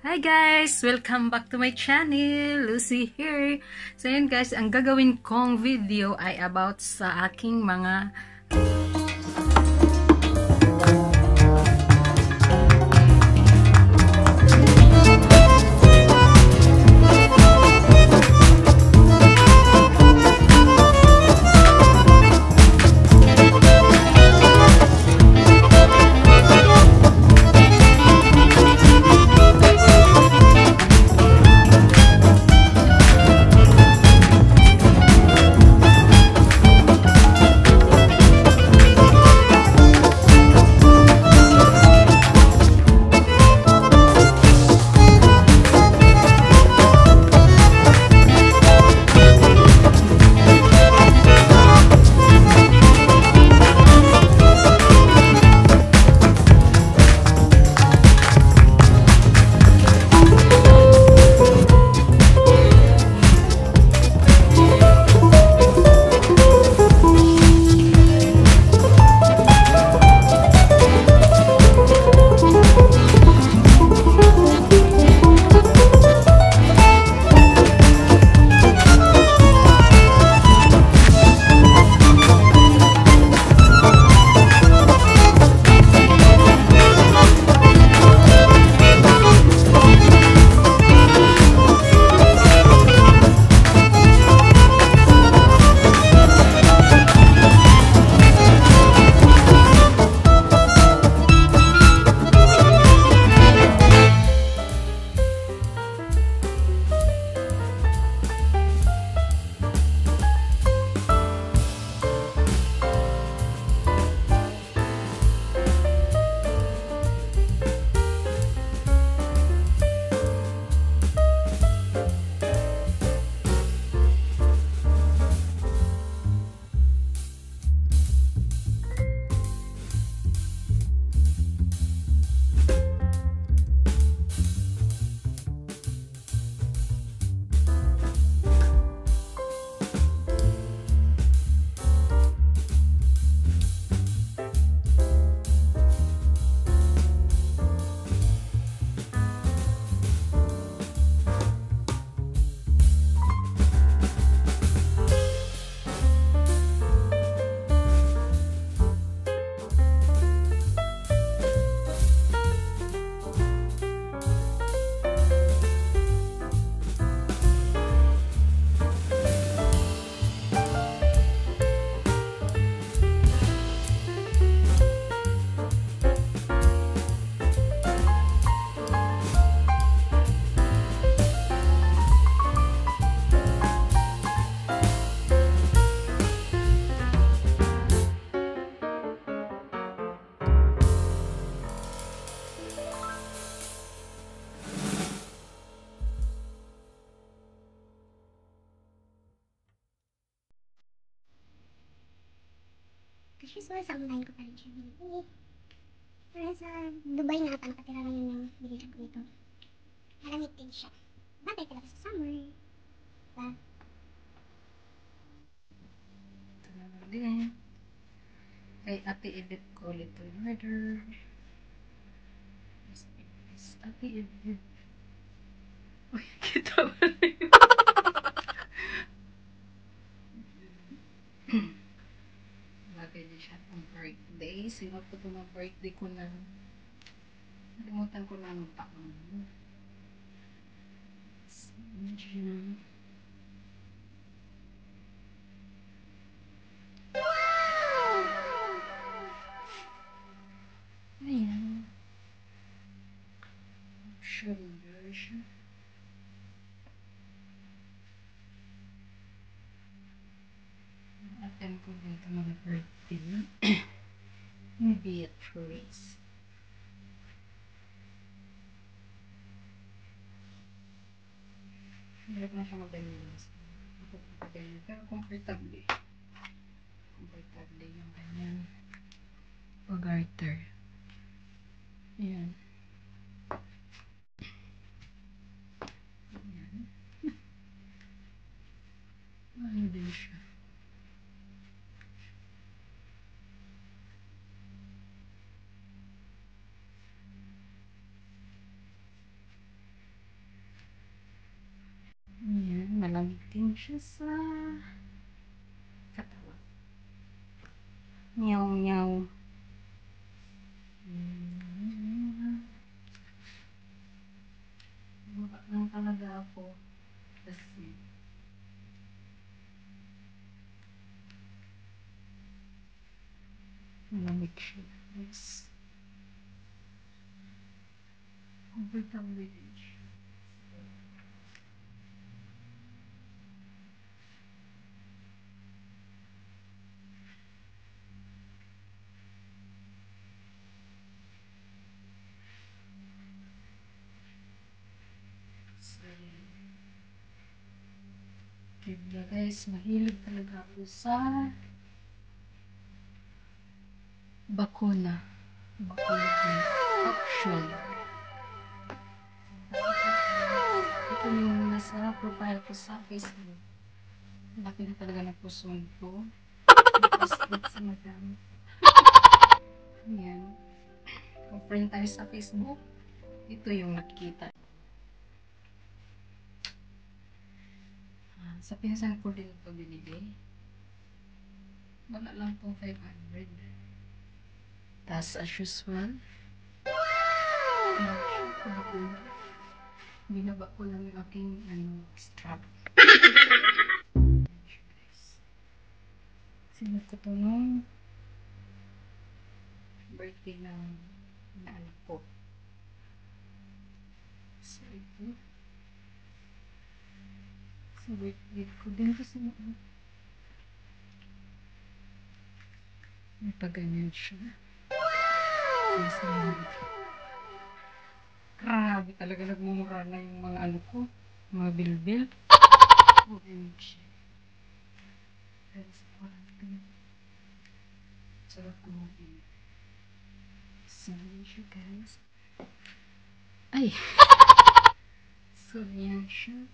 Hi guys! Welcome back to my channel! Lucy here! So yun guys, ang gagawin kong video ay about sa aking mga Kasi sa online ko pa rin siya binili. Pero sa Dubai na ata nakatira lang yun yung binili ko dito. Malamig din siya. Bagay talaga sa summer. Diba? ito na lang din. Kay Ate Edith ko little murder. Ate Edith. Uy, kita ba rin? Bagay niya siya ang birthday. Sino po ito mga birthday ko na? Nalimutan ko na ang taon. Ayan. Shoulder siya. Attend ko dito mga birthday. Beatrice. Hirap na siya mag-ganyan. Pero comfortable. Comfortable yung kanyang pag-garter. Ayan. Ayan. Ano din siya. siya sa katawan. Meow, meow. Wala lang talaga ako. Kasi malamig siya. Yes. Overtime village. Kaya guys, mahilig talaga ako sa bakuna. Bakuna guys. Actually. Ito yung nasa profile ko sa Facebook. Laki na talaga ng puson ko. Nag-post sa madam. Ayan. Kung friend tayo sa Facebook, ito yung nakikita. Sa pinsan ko din ito binili. Wala lang itong 500. Tapos as usual, binaba ko lang yung aking strap. Sinot ko ito nung birthday ng anak ko. So ito. So birthday ko din kasi may paganyan siya. Grabe talaga nagmumura na yung mga ano ko. Mga bilbil. OMG. Guys, sarap kumapin. So, yan siya guys. Ay! So, yan siya.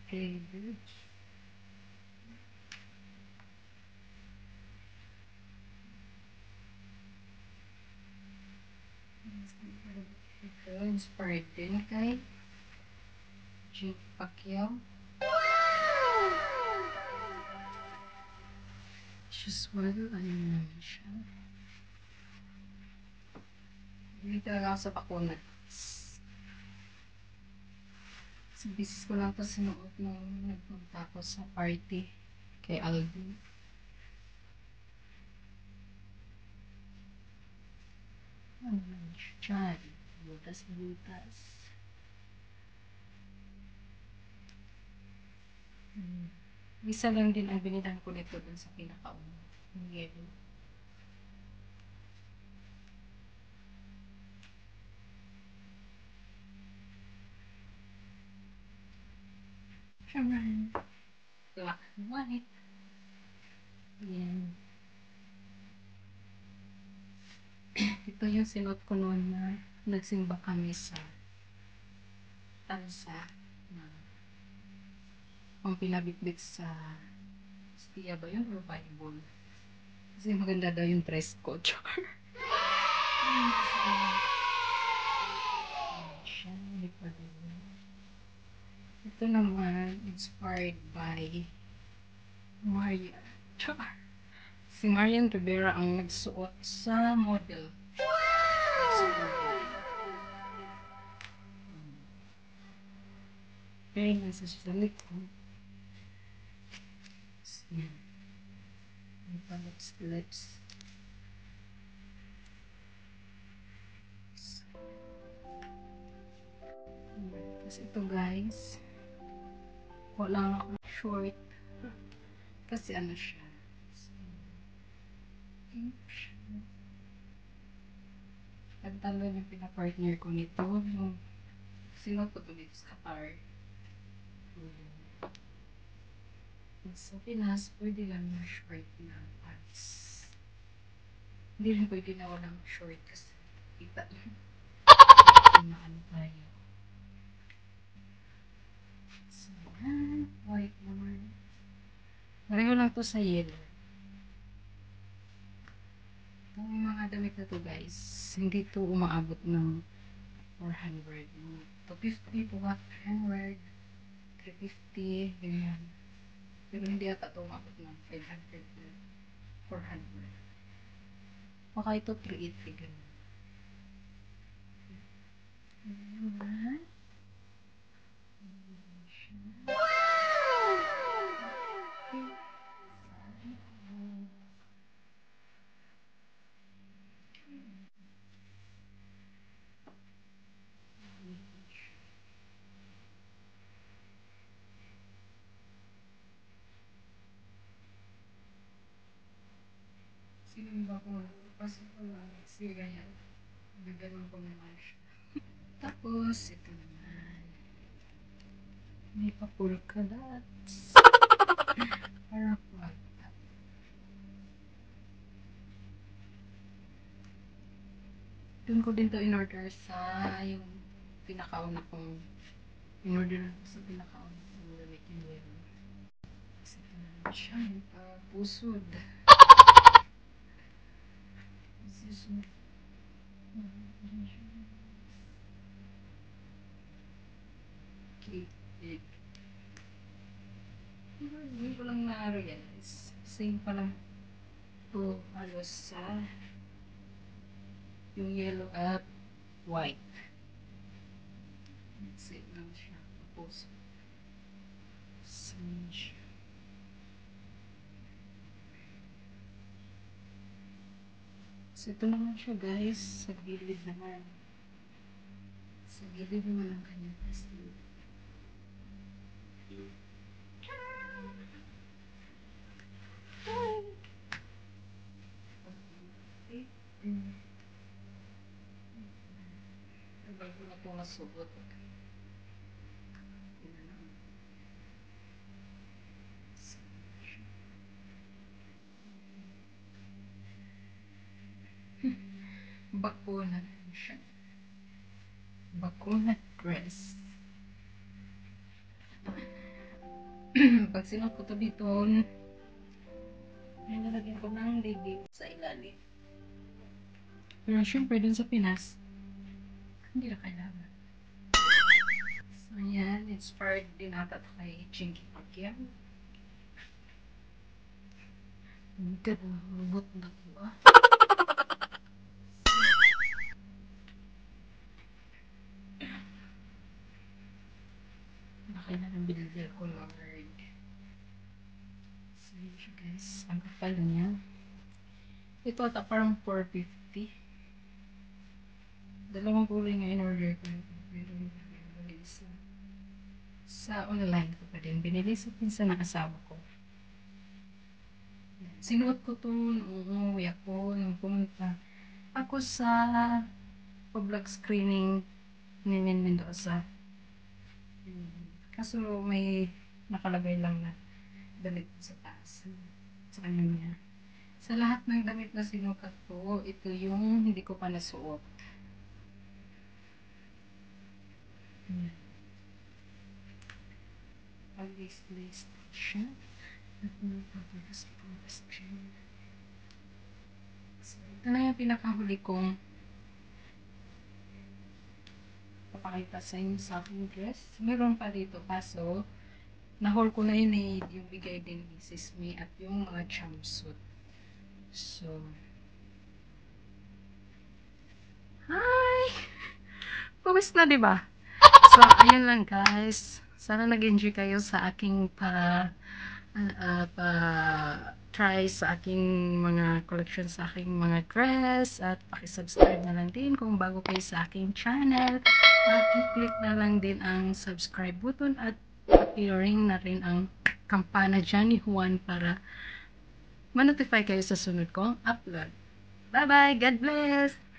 Flavored. Ito, inspired din kay Jake Pacquiao. Usual, ano naman siya. Hindi talaga ako sa bakuna. So, bisis ko lang ito sinuot nung nagpunta ko sa party kay Alvin. Ano naman siya dyan? Butas-butas. Isa lang din ang binilan ko nito dun sa pinaka-una. Yung yellow. Siyempre, black and white. Yan. Ito yung sinuot ko noon na nagsimba kami sa tansa na ang pinabitbit sa Stiya ba yun or Bible? Kasi maganda daw yung dress code. Ito naman, inspired by Marian. Si Marian Rivera ang nagsuot sa model. Very nice sa likod. May pa-lips. Tapos ito guys, wala akong short. Kasi ano siya. Pantalon yung pinapartner ko nito. Yung sinot ko to dito sa Qatar. Sa Pinas, pwede lang yung short na pants. Hindi rin pwede na walang short kasi kita lang. Maano tayo. So, white naman. Pareho lang to sa yellow. Itong mga damit na to guys, hindi to umaabot ng 400. 250 po 300. 350, ganyan. Pero hindi ata ito umabot ng 500 na 400. Baka ito 380, ganyan. Ayan. Sinimba ko, pasok ko lang, sige ganyan. Nagano'n ko naman siya. Tapos, ito naman. May pa polka dots. Para kwalta. Doon ko din to in-order sa yung pinakauna kong in-order ko sa pinakauna kong damit yung yellow. Kasi ito naman siya, yung pusod. Pusod. Okay. Hindi ko lang na-realize. Same pala ito halos sa yung yellow at white. Same lang siya. Tapos, same siya. So, ito naman siya guys. Sa gilid naman. Sa gilid naman ang kanyang sleeve. Bago na ito nasuot. Bakuna siya. Bakuna dress. Pag sinuot ko to dito, nalagyan ko ng legging sa ilalim. Pero syempre dun sa Pinas, hindi na kailangan. So yan, inspired din ata kay Chinky Pacquiao. Ang ganda na diba? Laki na ng binigay ko, Lord. So yun siya guys, ang kapal niya. Ito ata parang 450. Dalawang kulay nga in-order ko. Pero hindi sa online ko pa din. Binili sa pinsan ng asawa ko. Sinuot ko to nung umuwi ako, nung pumunta ako sa vlog screening ni Min Mendoza. Kaso may nakalagay lang na damit sa taas. Sa kanya niya. Sa lahat ng damit na sinukat ko, ito yung hindi ko pa nasuot. Pag-display siya. At pag-display siya. So, ito na yung pinakahuli kong papakita sa inyo sa aking dress. Meron pa dito, kaso na-haul ko na yun yung bigay din ni Sis May at yung mga jumpsuit. So, hi! Pawis na, diba? So, ayun lang guys. Sana nag-enjoy kayo sa aking try sa aking mga collection sa aking mga dress at pakisubscribe na lang din kung bago kayo sa aking channel. Paki-click na lang din ang subscribe button at paki-ring na rin ang kampana dyan ni Juan para ma-notify kayo sa sunod kong upload. Bye bye! God bless!